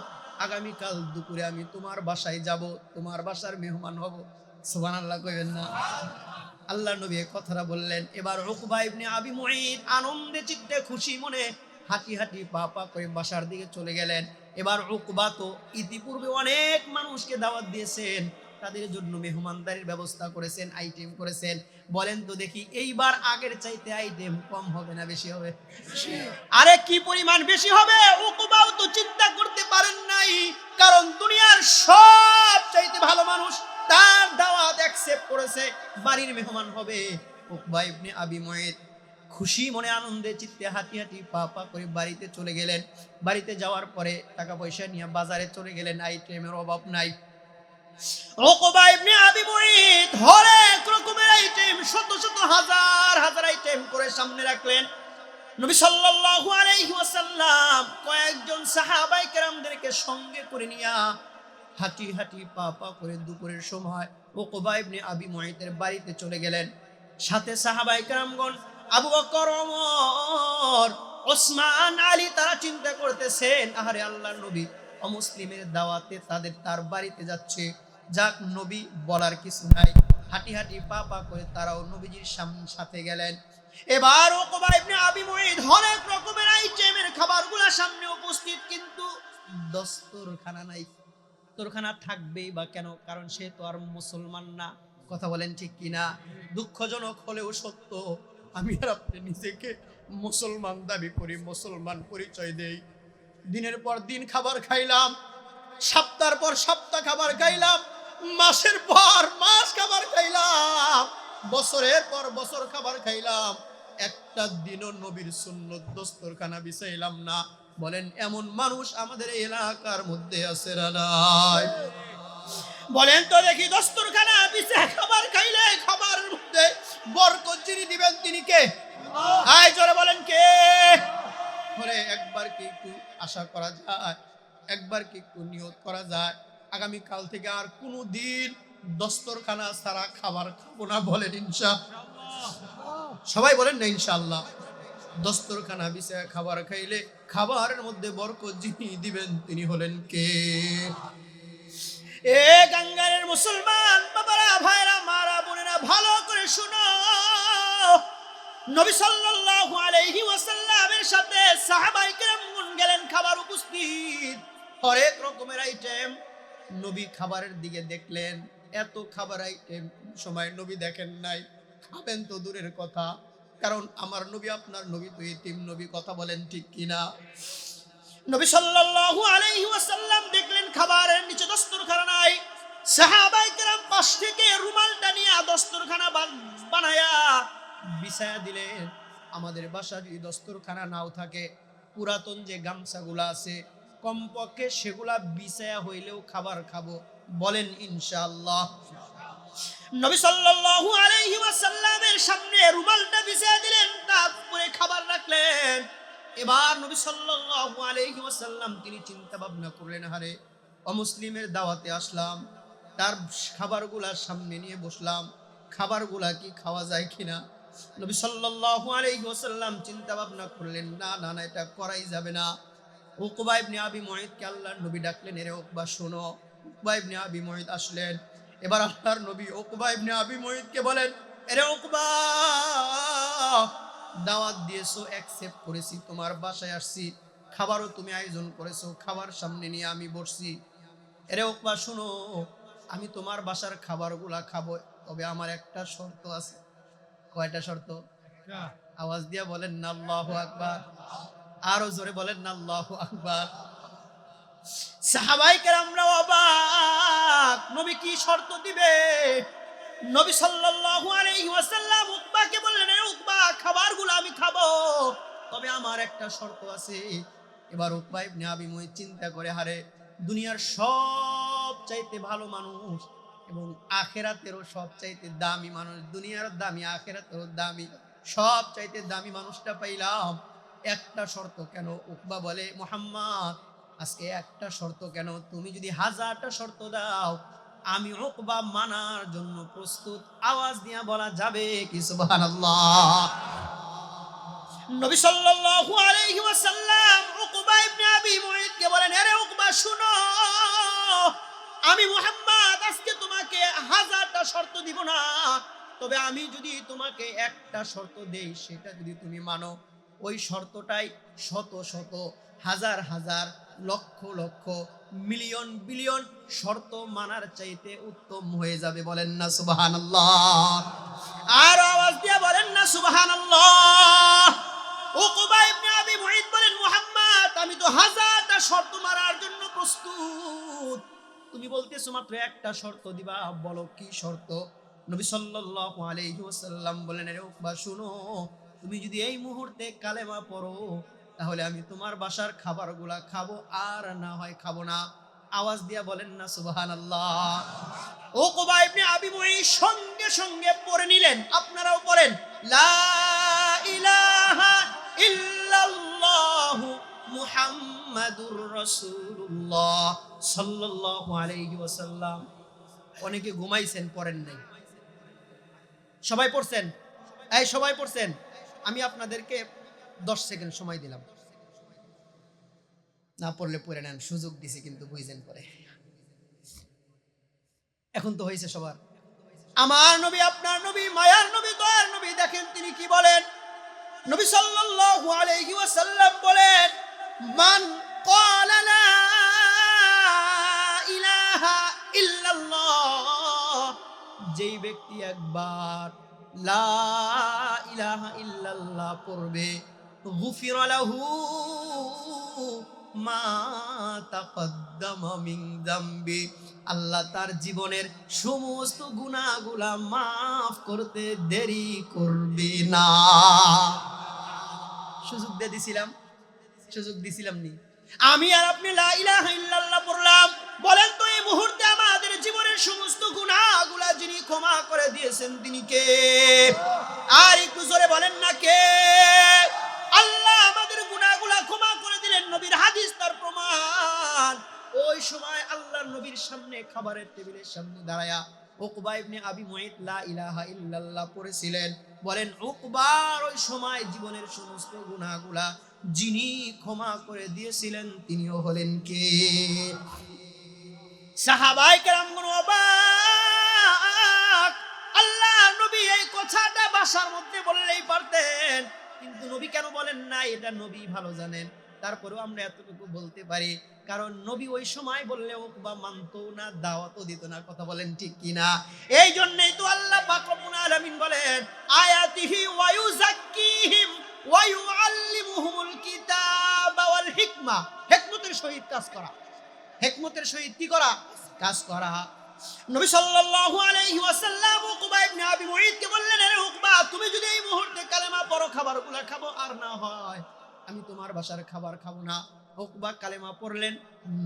Speaker 1: আগামীকাল দুপুরে আমি তোমার বাসায় যাব, তোমার বাসার মেহমান হব। সুবহানাল্লাহ কইবেন না? আল্লাহ নবী এই কথাটা বললেন। এবার উকবা ইবনে আবি মুঈত আনন্দে চিত্তে খুশি মনে হাঁটি হাঁটি পা পা করে বাসার দিকে চলে গেলেন। এবার উকবা তো ইতিপূর্বে অনেক মানুষকে দাওয়াত দিয়েছেন, তাদের জন্য মেহমানদারির ব্যবস্থা করেছেন, আইটেম করেছেন। বলেন তো দেখি এইবার আগের চাইতে আইটেম কম হবে না বেশি হবে? আরে কি পরিমাণ বেশি হবে উকবাও তো চিন্তা করতে পারেন নাই, কারণ দুনিয়ার সব চাইতে ভালো মানুষ তার দাওয়াত অ্যাকসেপ্ট করেছে, বাড়ির মেহমান হবে। উকবা ইবনে আবি মুঈত খুশি মনে আনন্দে চিত্তে হাঁটি হাঁটি পা পা করে বাড়িতে চলে গেলেন। বাড়িতে যাওয়ার পরে টাকা পয়সা নিয়ে বাজারে চলে গেলেন, আইটেমের অভাব নাই। উকবা ইবনে আবি মুঈত হরেক রকমের আইটেম, শত শত হাজার হাজার আইটেম করে সামনে রাখলেন। নবী সাল্লাল্লাহু আলাইহি ওয়াসাল্লাম কয়েকজন সাহাবায়ে কেরামদেরকে সঙ্গে করে নিয়া হাঁটি হাঁটি পা পা করে দুপুরের সময় উকবা ইবনে আবি মুঈতের বাড়িতে চলে গেলেন। সাথে সাহাবায়ে কেরামগণ আবু বকর, ওমর, ওসমান, আলী তারা চিন্তা করতেছেন, আহারে আল্লাহর নবী অমুসলিমের দাওয়াতে তার বাড়িতে যাচ্ছে। যাক নবী বলার কিছু নাই, হাঁটি হাঁটি পা পা করে তারাও নবীজির সাথে গেলেন। এবার উকবা ইবনে আবি মুঈত হরেক রকমের আইটেমের খাবারগুলা সামনে উপস্থিত, কিন্তু দস্তরখানা নাই। দস্তরখানা থাকবেই বা কেন? কারণ সে তো আর মুসলমান না। কথা বলেন ঠিক কিনা? দুঃখজনক হলেও সত্য, আমি আর আপনি নিজেকে মুসলমান দাবি করি, মুসলমান পরিচয় দেই। দিনের পর দিন খাবার খাইলাম, সপ্তাহের পর সপ্তাহ খাবার খাইলাম, মাসের পর মাস খাবার খাইলাম, বছরের পর বছর খাবার খাইলাম, একটা দিনও নবীর সুন্নত দস্তরখানা বিছাইলাম না। বলেন এমন মানুষ আমাদের এলাকার মধ্যে আছে না নাই? বলেন তো দেখি, দস্তরখানা বিছায় খাবার খাইলে খাবারের মধ্যে বরকত যিনি দিবেন তিনি কে? আয় জোরে বলেন কে? বলে একবার কি একটু আশা করা যায়, একবার কি একটু নিয়ত করা যায়, আগামী কাল থেকে আর কোনো দিন দস্তরখানা ছাড়া খাবার খাবো না? বলেন ইনশাআল্লাহ। সবাই বলেন না ইনশাআল্লাহ? দস্তরখানা বিছায় খাবার খাইলে খাবারের মধ্যে বরকত যিনি দিবেন তিনি হলেন কে? এ গাঙ্গারের মুসলমান বাবারা, ভাইরা, মারা, বোনেরা, ভালো করে শুনো। নবী সাল্লাল্লাহু আলাইহি ওয়াসাল্লামের সাথে সাহাবায়ে কেরামগণ গেলেন, খাবার উপস্থিত, হরেক রকমের আইটেম। নবী খাবারের দিকে দেখলেন, এত খাবার আইটেম সময় নবী দেখেন নাই। খাবেন তো দূরের কথা, কারণ আমার নবী আপনার নবী তো এতিম নবী, কথা বলেন ঠিক কিনা? নবী সাল্লাল্লাহু আলাইহি ওয়াসাল্লাম দেখলেন খাবারের নিচে দস্তরখানা নাই। সাহাবায়ে কেরাম পাশ থেকে রুমালটা নিয়ে দস্তরখানা বানায়া বিছায়া দিলেন। আমাদের বাসা যদি দস্তরখানা নাও থাকে, পুরাতন যে গামছাগুলা আছে কমপক্ষে সেগুলা বিছায়া হইলেও খাবার খাবো, বলেন ইনশাআল্লাহ। নবী সাল্লাল্লাহু আলাইহি ওয়াসাল্লামের সামনে রুমালটা বিছায়া দিলেন, তারপরে খাবার রাখলেন। এবার নবী সাল্লাল্লাহু আলাইহি ওয়াসাল্লাম তিনি চিন্তা ভাবনা করলেন, আরে অমুসলিমের দাওয়াতে আসলাম, তার খাবারগুলা সামনে নিয়ে বসলাম, খাবারগুলা কি খাওয়া যায় কিনা? নবী সাল্লাল্লাহু আলাইহি ওয়াসাল্লাম চিন্তা ভাবনা করলেন, না না না, এটা করাই যাবে না। উকবা ইবনে আবি মুঈতকে আল্লাহর নবী ডাকলেন, এরে উকবা শোনো। উকবা ইবনে আবি মুঈত আসলেন। এবার আল্লাহর নবী উকবা ইবনে আবি মুঈতকে বলেন, এরে উকবা, দাওয়াত দিয়েছো, অ্যাকসেপ্ট করেছি, তোমার বাসায় আসছি, খাবারও তুমি আয়োজন করেছো, খাবার সামনে নিয়ে আমি বসছি। এরে উকবা শুনো, আমি তোমার বাসার খাবারগুলা খাবো, তবে আমার একটা শর্ত আছে। কয়টা শর্ত? আওয়াজ দিয়া বলেন না আল্লাহু আকবার, আরো জোরে বলেন না আল্লাহু আকবার। সাহাবায়ে কেরামরা অবাক, নবী কি শর্ত দিবে? নবী সাল্লাল্লাহু আলাইহি ওয়াসাল্লাম উকবাকে বললেন, এ উকবা, খাবারগুলো আমি খাবো, তবে আমার একটা শর্ত আছে। এবার উকবা ইবনে আবি মুঈত চিন্তা করে, হারে দুনিয়ার সব চাইতে ভালো মানুষ এবং আখিরাতেরও সব চাইতে দামি মানুষ, দুনিয়ার দামি আখিরাতেরও দামি, সব চাইতে দামি মানুষটা পাইলাম, একটা শর্ত কেন? উকবা বলে, মুহাম্মদ আজকে একটা শর্ত কেন, তুমি যদি 1000টা শর্ত দাও আমি উকবা মানার জন্য প্রস্তুত। আওয়াজ দিয়া বলা যাবে কি সুবহানাল্লাহ? নবী সাল্লাল্লাহু আলাইহি ওয়াসাল্লাম উকবা ইবনে আবি মুঈতকে বলেন, আরে উকবা শুনো, আমি মুহাম্মদ আজকে তোমাকে 1000টা শর্ত দিব না, তবে আমি যদি তোমাকে একটা শর্ত দেই, সেটা যদি তুমি মানো, ওই শর্তটাই শত শত হাজার হাজার লক্ষ লক্ষ মিলিয়ন বিলিয়ন শর্ত মানার চাইতে উত্তম হয়ে যাবে, বলেন না সুবহানাল্লাহ? আর আওয়াজ দিয়ে বলেন না সুবহানাল্লাহ? উকবা ইবনে আবি মুঈত বলেন, মুহাম্মদ আমি তো 1000টা শর্ত মারার জন্য প্রস্তুত, তুমি বলতেছো মাত্র একটা শর্ত দিবা, বলো কি শর্ত? নবী সাল্লাল্লাহু আলাইহি ওয়াসাল্লাম বলেন, আরে উকবা শুনো, তুমি যদি এই মুহূর্তে কালেমা পড়ো তাহলে আমি তোমার বাসার খাবারগুলা খাবো, আর না হয় খাবো না। আওয়াজ দিয়া বলেন না সুবহানাল্লাহ? উকবা ইবনে আবি মুঈত সঙ্গে সঙ্গে পড়ে নিলেন, আপনারাও পড়েন, লা ইলাহা ইল্লাল্লাহু মুহাম্মাদুর রাসূলুল্লাহ সাল্লাল্লাহু আলাইহি ওয়াসাল্লাম। অনেকে ঘুমাইছেন, পড়েন নাই। সবাই পড়ছেন? এই সবাই পড়ছেন? আমি আপনাদেরকে 10 সেকেন্ড সময় দিলাম, না পড়লে পড়ে নেন, সুযোগ দিছি কিন্তু বুঝেন পরে। এখন তো হয়েছে সবার। আমার নবী, আপনার নবী, মায়ার নবী, দয়ার নবী, দেখেন তিনি কি বলেন। নবী সাল্লাল্লাহু আলাইহি ওয়াসাল্লাম বলেন, মান ক্বালা লা ইলাহা ইল্লাল্লাহ, যেই ব্যক্তি একবার লা ইলাহা ইল্লাল্লাহ পড়বে, গুফিরা লাহু মা তাকদ্দামা মিন যামবি, আল্লাহ তার জীবনের সমস্ত গুনাহগুলা মাফ করতে দেরি করবে না। সুযোগ দিয়ে দিছিলাম, সুযোগ দিছিলাম নি? আমি আর আপনি লা ইলাহা ইল্লাল্লাহ পড়লাম, বলেন তো এই মুহূর্তে আমাদের জীবনের সমস্ত গুনাহগুলা যিনি ক্ষমা করে দিয়েছেন তিনি কে? আর একটু জোরে বলেন না কে? আল্লাহ আমাদের গুনাহগুলা ক্ষমা করে দিলেন, নবীর হাদিস তার প্রমাণ। ওই সময় আল্লাহর নবীর সামনে খাবারের টেবিলের সামনে দাঁড়ায়া উকবা ইবনে আবি মুঈত লা ইলাহা ইল্লাল্লাহ পড়েছিলেন। বলেন উকবার ওই সময় জীবনের সমস্ত গুনাহগুলা যিনি ক্ষমা করে দিয়েছিলেন তিনিও হলেন কে? সাহাবায়ে কেরামগণ অবাক। আল্লাহ নবী এই কথাটা বাসার মধ্যে বললেই পারতেন, কিন্তু নবী কেন বলেন না? এটা নবী ভালো জানেন। তারপরেও আমরা এতটুকু বলতে পারি, কারণ নবী ওই সময় বললে উকবা মানতো না, দাওয়াতও দিত না। কথা বলেন ঠিক কিনা? এই জন্যই তো আল্লাহ পাক রব্বুল আলামিন বলেন আয়াতিহি ওয়া ইউযাক্কিহিম ওয়া ইউআল্লিমুহুমুল কিতাবা ওয়াল হিকমা। হিকমতের সহিত কাজ করা, হিকমতের সহিত কি করা? কাজ করা। নবী সাল্লাল্লাহু আলাইহি ওয়াসাল্লাম উকবা ইবনে আবি মুঈদকে বললেন, আরে উকবা, তুমি যদি এই মুহূর্তে কালেমা পড়ো, খাবারগুলো খাবো, আর না হয় আমি তোমার বাসার খাবার খাবো না। উকবা কালেমা পড়লেন,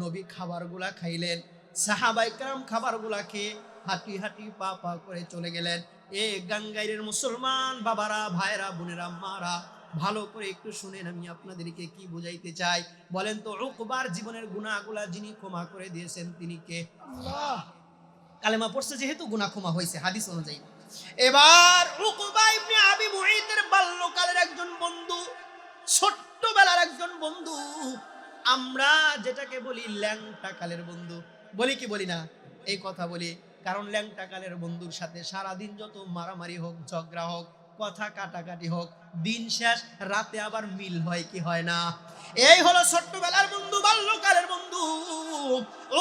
Speaker 1: নবী খাবারগুলা খাইলেন। সাহাবায়ে কেরাম খাবারগুলা খেয়ে হাঁটি হাঁটি পা পা করে চলে গেলেন। এ গাঙ্গাইরের মুসলমান বাবারা, ভাইরা, বোনেরা, মারা, ভালো করে একটু শুনেন, আমি আপনাদেরকে কি বুঝাইতে চাই বলেন তো? উকবার জীবনের গুনাহগুলা যিনি ক্ষমা করে দিয়েছেন তিনি কে? আল্লাহ। কালেমা পড়ছে যেহেতু গুনাহ ক্ষমা হয়েছে হাদিস অনুযায়ী। এবার উকবা ইবনে আবি মুঈতের বাল্যকালের একজন বন্ধু, ছোট্টবেলার একজন বন্ধু, আমরা যেটাকে বলি ল্যাংটা কালের বন্ধু, বলি কি বলি না? এই কথা বলি, কারণ ল্যাংটা কালের বন্ধুর সাথে সারাদিন যত মারামারি হোক, ঝগড়া হোক, কথা কাটাকাটি হোক, দিন শেষ রাতে আবার মিল হয় কি হয় না? এই হলো ছোট্টবেলার বন্ধু, বাল্যকালের বন্ধু।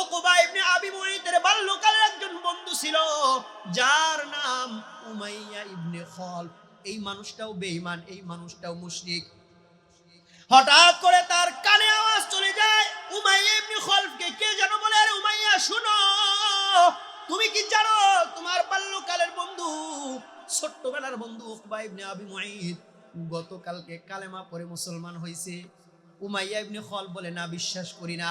Speaker 1: উকবা ইবনে আবি মুঈতের বাল্যকালের একজন বন্ধু ছিল যার নাম উমাইয়া ইবনে খালফ। এই মানুষটাও বেঈমান, এই মানুষটাও মুশরিক। হঠাৎ করে তার কানে আওয়াজ চলে যায়, উমাইয়া ইবনে খালফকে কে যেন বলে, আরে উমাইয়া শুনো, তুমি কি জানো তোমার বাল্যকালের বন্ধু, ছোট্টবেলার বন্ধু উকবা ইবনে আবি মুঈত গতকালকে কালেমা পড়ে মুসলমান হয়েছে? উমাইয়া ইবনে খালফ বলে, না, বিশ্বাস করি না।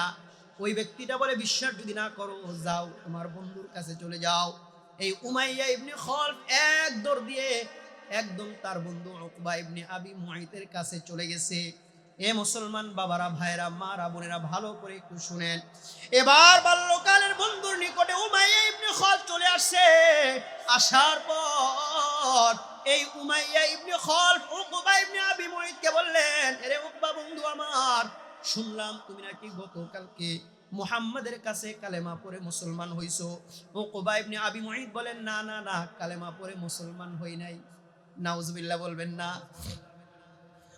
Speaker 1: ওই ব্যক্তিটা বলে, বিশ্বাস যদি না করো যাও তোমার বন্ধুর কাছে চলে যাও। এই উমাইয়া ইবনে খালফ এক দৌড় দিয়ে একদম তার বন্ধু উকবা ইবনে আবি মুঈতের কাছে চলে গেছে। এ মুসলমান বাবারা, ভাইরা, মারা, বোনেরা, ভালো করে একটু শুনেন। এবার বাল্যকালের বন্ধুর নিকটে উমাইয়া ইবনে খালফ চলে আসছে। আসার পর এই উমাইয়া ইবনে খালফ উকবা ইবনে আবি মুঈতকে বললেন, আরে উকবা বন্ধু আমার, শুনলাম তুমি নাকি গতকালকে মুহাম্মাদের কাছে কালেমা পড়ে মুসলমান হইছো। উকবা ইবনে আবি মুঈত বলেন, না না না, কালেমা পড়ে মুসলমান হই নাই। নাউজুবিল্লাহ বলবেন না?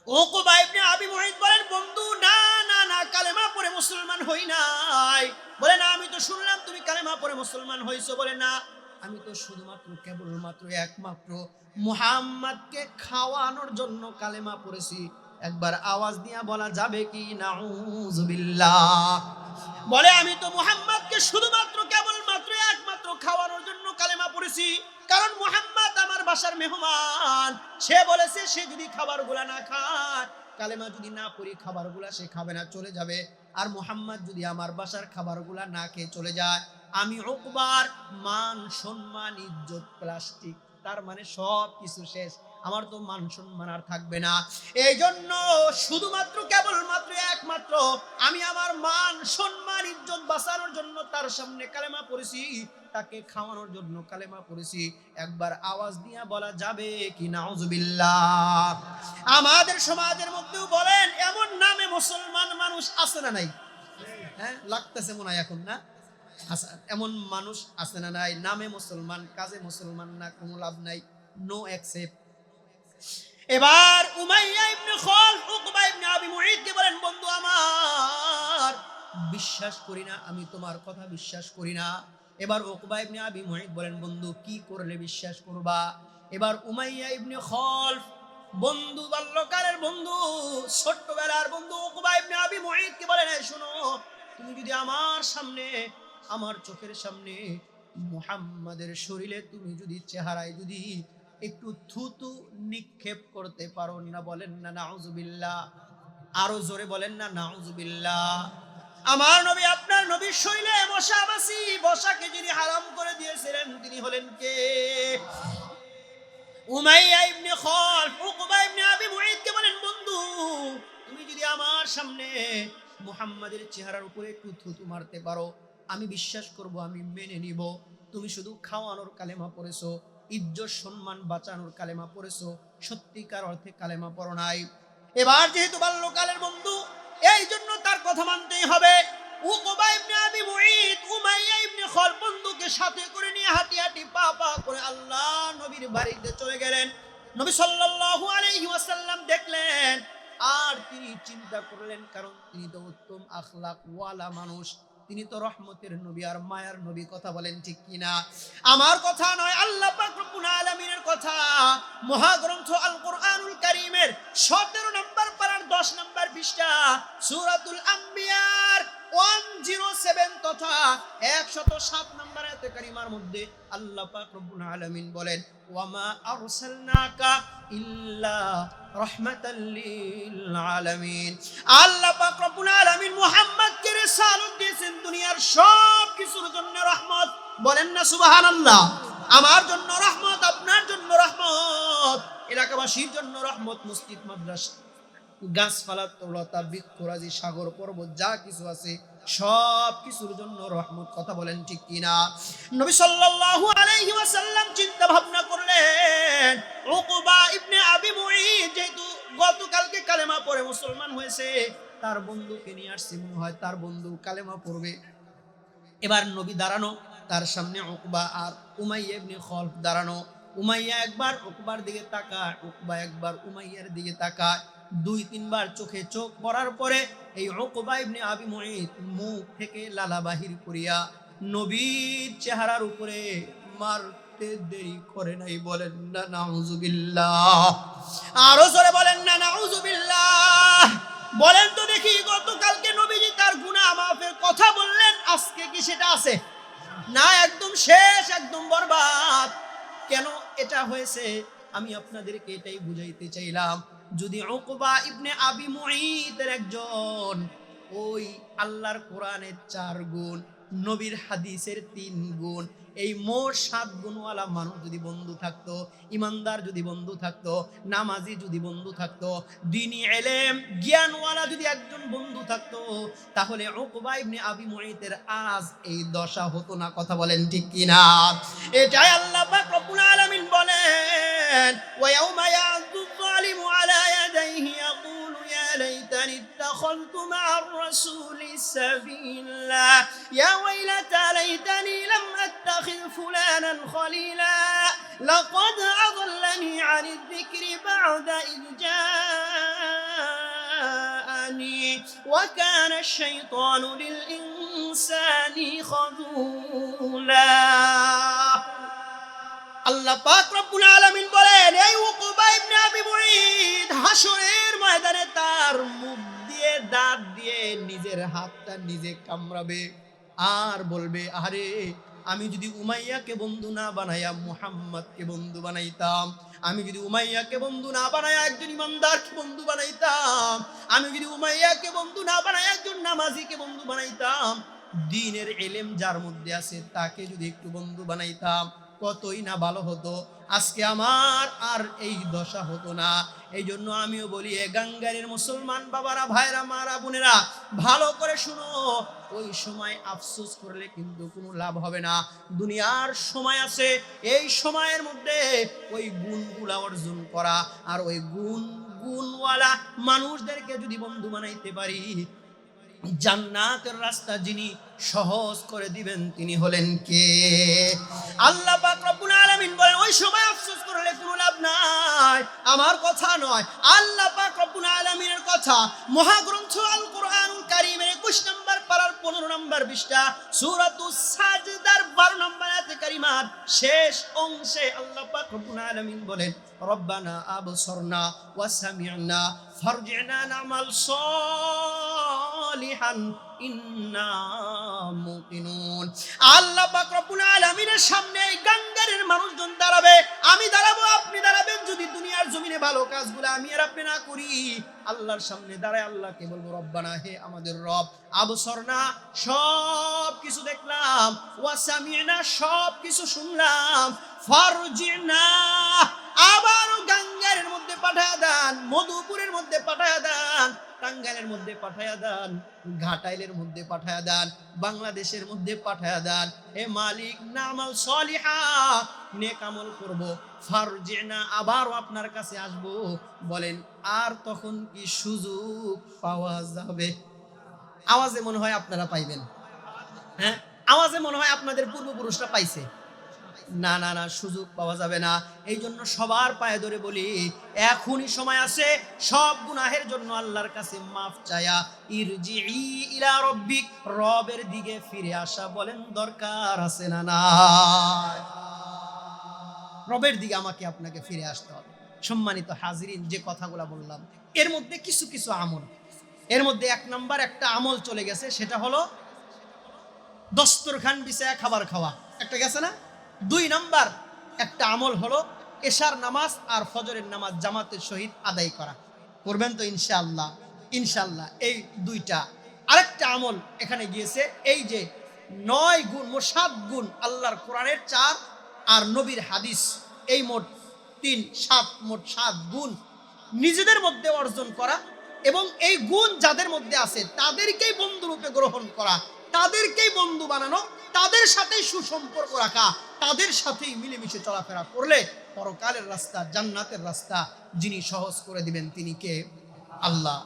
Speaker 1: উকবা ইবনে আবি মুঈত বলেন, বন্ধু না না না, কালেমা পড়ে মুসলমান হই নাই। বলে, না, আমি তো শুনলাম তুমি কালেমা পড়ে মুসলমান হইছো। বলে, না, আমি তো শুধুমাত্র কেবলমাত্র একমাত্র মুহাম্মাদকে খাওয়ানোর জন্য কালেমা পড়েছি। একবার আওয়াজ দিয়া বলা যাবে কি নাউজুবিল্লাহ? বলে, আমি তো মুহাম্মাদকে শুধুমাত্র কেবলমাত্র একমাত্র খাওয়ানোর জন্য কালেমা পড়েছি, কারণ মুহাম্মদ আমার বাসার মেহমান। সে বলেছে সে যদি খাবারগুলা না খায়, কালেমা যদি না পড়ি, খাবারগুলা সে খাবে না, চলে যাবে। আর মুহাম্মদ যদি আমার বাসার খাবারগুলা না খেয়ে চলে যায়, আমি উকবার মান সম্মান ইজ্জত প্লাস্টিক, তার মানে সব কিছু শেষ, আমার তো মান সম্মান আর থাকবে না। এই জন্য শুধুমাত্র কেবলমাত্র একমাত্র আমি আমার মান সম্মান ইজ্জত বাঁচানোর জন্য তার সামনে কালেমা পড়েছি, তাকে খাওয়ানোর জন্য কালেমা পড়েছি। একবার আওয়াজ দিয়ে বলা যাবে কি নাউজুবিল্লাহ? আমাদের সমাজের মধ্যেও বলেন এমন নামে মুসলমান মানুষ আছে না নাই? হ্যাঁ, লাগতেছে মনে হয় এখন, না? এমন মানুষ আছে না নাই? নামে মুসলমান, কাজে মুসলমান না, কোনো লাভ নাই, নো অ্যাকসেপ্ট। এবার উমাইয়া ইবনে খালফ উকবা ইবনে আবি মুঈতকে বলেন, বন্ধু আমার, বিশ্বাস করি না, আমি তোমার কথা বিশ্বাস করি না। এবার উকবা ইবনে আবি মুঈত বলেন, বন্ধু কি করলে বিশ্বাস করবা? এবার উমাইয়া ইবনে খালফ বন্ধু, বাল্যকালের বন্ধু, ছোট্টবেলার বন্ধু উকবা ইবনে আবি মুঈতকে বলেন, এই শোনো, তুমি যদি আমার সামনে, আমার চোখের সামনে মুহাম্মাদের শরীরে তুমি যদি চেহারায় যদি একটু থুতু নিক্ষেপ করতে পারো না, বলেন না নাউজুবিল্লাহ? আরো জোরে বলেন না নাউজুবিল্লাহ? আমার নবী, আপনার নবীর শরীরে বসাবাসি, বসাকে যিনি হারাম করে দিয়েছিলেন তিনি হলেন কে? উমাইয়া ইবনে খালফ উকবা ইবনে আবি মুঈতকে বলেন, বন্ধু তুমি যদি আমার সামনে মুহাম্মাদের চেহারার উপরে একটু থুতু মারতে পারো, আমি বিশ্বাস করব, আমি মেনে নিব। তুমি শুধু খাওয়ানোর কালেমা পড়েছো, ইজ্জত সম্মান বাঁচানোর কালেমা পড়েছো, সত্যিকার অর্থে কালেমা পড়ো নাই। এবার যেহেতু বাল্যকালের বন্ধু, এই জন্য তার কথা মানতেই হবে। উকবা ইবনে আবি মুঈত উমাইয়া ইবনে খালদ বন্ধুকে সাথে করে নিয়ে হাঁটি হাঁটি পা পা করে আল্লাহ নবীর বাড়িতে চলে গেলেন। নবী সাল্লাল্লাহু আলাইহি ওয়াসাল্লাম দেখলেন, আর তিনি চিন্তা করলেন, কারণ তিনি তো উত্তম আখলাক ওয়ালা মানুষ, তিনি তো রহমতের নবী আর মায়ার নবী, কথা বলেন ঠিক কিনা? আমার কথা নয়, আল্লাহ পাক রব্বুল আলামিনের কথা। মহাগ্রন্থ আল কোরআনুল কারীমের 17 নম্বর পারার 10 নম্বর পৃষ্ঠা সূরাতুল আম্বিয়ার 107 তথা 107 নম্বর আয়াতে কারিমার মধ্যে আল্লাহ পাক রব্বুল আলামিন বলেন, ওয়ামা আরসালনাকা ইল্লা রাহমাতাল লিল আলামিন। আল্লাহ পাক রব্বুল আলামিন মুহাম্মদকে রিসালাত দিয়েছেন দুনিয়ার সব কিছুর জন্য রহমত। বলেন না সুবহানাল্লাহ। আমার জন্য রহমত, আপনার জন্য রহমত, এলাকাবাসীর জন্য রহমত, মসজিদ মাদ্রাসা গাছপালা তরলতা বৃক্ষরাজি সাগর পর্বত যা কিছু আছে সব কিছুর জন্য রহমত, কথা বলেন ঠিক কিনা? নবী সাল্লাল্লাহু আলাইহি ওয়াসাল্লাম চিন্তা ভাবনা করলেন, উকবা ইবনে আবি মুঈত যেহেতু গতকালকে কালেমা পড়ে মুসলমান হয়েছে, তার বন্ধুকে নিয়ে আসছে, মনে হয় তার বন্ধু কালেমা পড়বে। এবার নবী দাঁড়ানো, তার সামনে উকবা আর উমাইয়া ইবনে খালদ দাঁড়ানো। উমাইয়া একবার উকবার দিকে তাকায়, উকবা একবার উমাইয়ার দিকে তাকায়। 2-3 বার চোখে চোখ পড়ার পরে এই উকবা ইবনে আবি মুঈত মুখ থেকে লালা বাহির করিয়া নবীর চেহারার উপরে মারতে দেরি করে নাই। বলেন না নাউজুবিল্লাহ। আরো জোরে বলেন না নাউজুবিল্লাহ। বলেন তো দেখি, গতকালকে নবীজি তার গুনাহ মাফের কথা বললেন, আজকে কি সেটা আছে? না, একদম শেষ, একদম বরবাদ। কেন এটা হয়েছে আমি আপনাদেরকে এটাই বুঝাইতে চাইলাম। যদি উকবা ইবনে আবি মুঈতের একজন ওই আল্লাহর কোরআনের 4 গুণ, নবীর হাদিসের 3 গুণ, এই মোট 7 গুণওয়ালা মানুষ যদি বন্ধু থাকতো, ইমানদার যদি বন্ধু থাকতো, নামাজি যদি বন্ধু থাকতো, দ্বীনি ইলম জ্ঞানওয়ালা যদি একজন বন্ধু থাকতো, তাহলে উকবা ইবনে আবি মুঈতের আজ এই দশা হতো না, কথা বলেন ঠিক কিনা? এটাই আল্লাহ পাক রব্বুল আলামিন বলেন, ওয়া ইয়াউমা ইয়া'যু যালিমু আলা ইয়াদাইহি ইয়াকুলু ইয়া লাইতানি ইত্তাখাযতু মা'আর রাসূলি সাবিলা ইয়া ওয়াইলাতা লাইতানি লাম আত্তাখিয ফুলানান খলিলা লাকাদ আযাল্লানি আনিয যিকরি বা'দা ইয জাআনি ওয়া কানা আশ-শাইতানু লিল ইনসানি খাযুলা। আল্লাহ পাক রব্বুল আলামিন বলেন, এই উকবা ইবনে আবি মুঈত হাসরের ময়দানে তার মুখ দিয়ে দাঁত দিয়ে নিজের হাতটা নিজে কামড়াবে আর বলবে, আরে আমি যদি উমাইয়াকে বন্ধু না বানাইয়া মুহাম্মদকে বন্ধু বানাইতাম, আমি যদি উমাইয়াকে বন্ধু না বানাইয়া একজন ইমানদারকে বন্ধু বানাইতাম, আমি যদি উমাইয়াকে বন্ধু না বানাইয়া একজন নামাজিকে বন্ধু বানাইতাম, দ্বীনের ইলম যার মধ্যে আছে তাকে যদি একটু বন্ধু বানাইতাম, কতই না ভালো হতো। আজকে আমার আর এই দশা হতো না। এই জন্য আমিও বলি, এ গাঙ্গারের মুসলমান বাবারা, ভাইরা, মারা, বোনেরা, ভালো করে শুনো, ওই সময় আফসোস করলে কিন্তু কোনো লাভ হবে না। দুনিয়ার সময় আছে, এই সময়ের মধ্যে ওই গুণগুলা অর্জন করা, আর ওই গুণওয়ালা মানুষদেরকে যদি বন্ধু বানাইতে পারি, জান্নাতের রাস্তা যিনি সহজ করে দিবেন তিনি হলেন কে? আল্লাহ পাক রব্বুল আলামিন বলেন, ওই সময় আফসোস করলে কোনো লাভ নাই। আমার কথা নয়, আল্লাহ পাক রব্বুল আলামিনের কথা। মহাগ্রন্থ আল কোরআনুল কারীমের 21 নম্বর পারার 15 নম্বর পৃষ্ঠা সূরাতুস সাজদার 12 নম্বর আয়াতে কারিমার শেষ অংশে আল্লাহ পাক রব্বুল আলামিন বলেন, রব্বানা আবসারনা ওয়া সামি'না ফারজি'না না'মাল সালিহান ইন্না মুকিনুন। আল্লাহ পাক রব্বুল আলামিনের সামনে এই গাঙ্গারের মানুষজন দাঁড়াবে, আমি দাঁড়াবো, আপনি দাঁড়াবেন। যদি দুনিয়ার জমিনে ভালো কাজগুলো আমি আর আপনি না করি, আল্লাহর সামনে দাঁড়ায় আল্লাহকে বলবো, রব্বানা, হে আমাদের রব, আবসরনা, সব কিছু দেখলাম, ওয়া সামি'না, সব কিছু শুনলাম, ফারজি'না, আবারও গাঙ্গারের মধ্যে পাঠা দাও। দেন, মধুপুরের মধ্যে পাঠায়া দেন, টাঙ্গাইলের মধ্যে পাঠায়া দেন, ঘাটাইলের মধ্যে পাঠায়া দেন, বাংলাদেশের মধ্যে পাঠায়া দেন। হে মালিক, নামাল সলিহা, নেক আমল করব, ফারজিনা, আবারও আপনার কাছে আসব। বলেন, আর তখন কি সুযোগ পাওয়া যাবে? আওয়াজে মনে হয় আপনারা পাইবেন, হ্যাঁ, আওয়াজে মনে হয় আপনাদের পূর্বপুরুষরা পাইছে। না না না, সুযোগ পাওয়া যাবে না। এই জন্য সবার পায়ে ধরে বলি, এখনই সময় আছে সব গুনাহের জন্য আল্লাহর কাছে মাফ চায়া ইরজিই ইলা রব্বিক, রবের দিকে ফিরে আসা। বলেন, দরকার আছে না না? রবের দিকে আমাকে আপনাকে ফিরে আসতে হবে। সম্মানিত হাজিরিন, যে কথাগুলো বললাম এর মধ্যে কিছু কিছু আমল, এর মধ্যে এক নাম্বার একটা আমল চলে গেছে, সেটা হলো দস্তরখান বিছায়া খাবার খাওয়া, একটা গেছে না? 2 নাম্বার একটা আমল হলো এশার নামাজ আর ফজরের নামাজ জামাতের সহিত আদায় করা। করবেন তো ইনশাআল্লাহ? ইনশাআল্লাহ। এই 2টা। আরেকটা আমল এখানে গিয়েছে, এই যে 9 গুণ, মোট 7 গুণ আল্লাহর কোরআনের 4 আর নবীর হাদিস, এই মোট 3, 7, মোট 7 গুণ নিজেদের মধ্যে অর্জন করা, এবং এই গুণ যাদের মধ্যে আছে তাদেরকেই বন্ধুরূপে গ্রহণ করা, তাদেরকেই বন্ধু বানানো, তাদের সাথেই সুসম্পর্ক রাখা, তাদের সাথেই মিলেমিশে চলাফেরা করলে পরকালের রাস্তা, জান্নাতের রাস্তা যিনি সহজ করে দিবেন তিনি কে? আল্লাহ।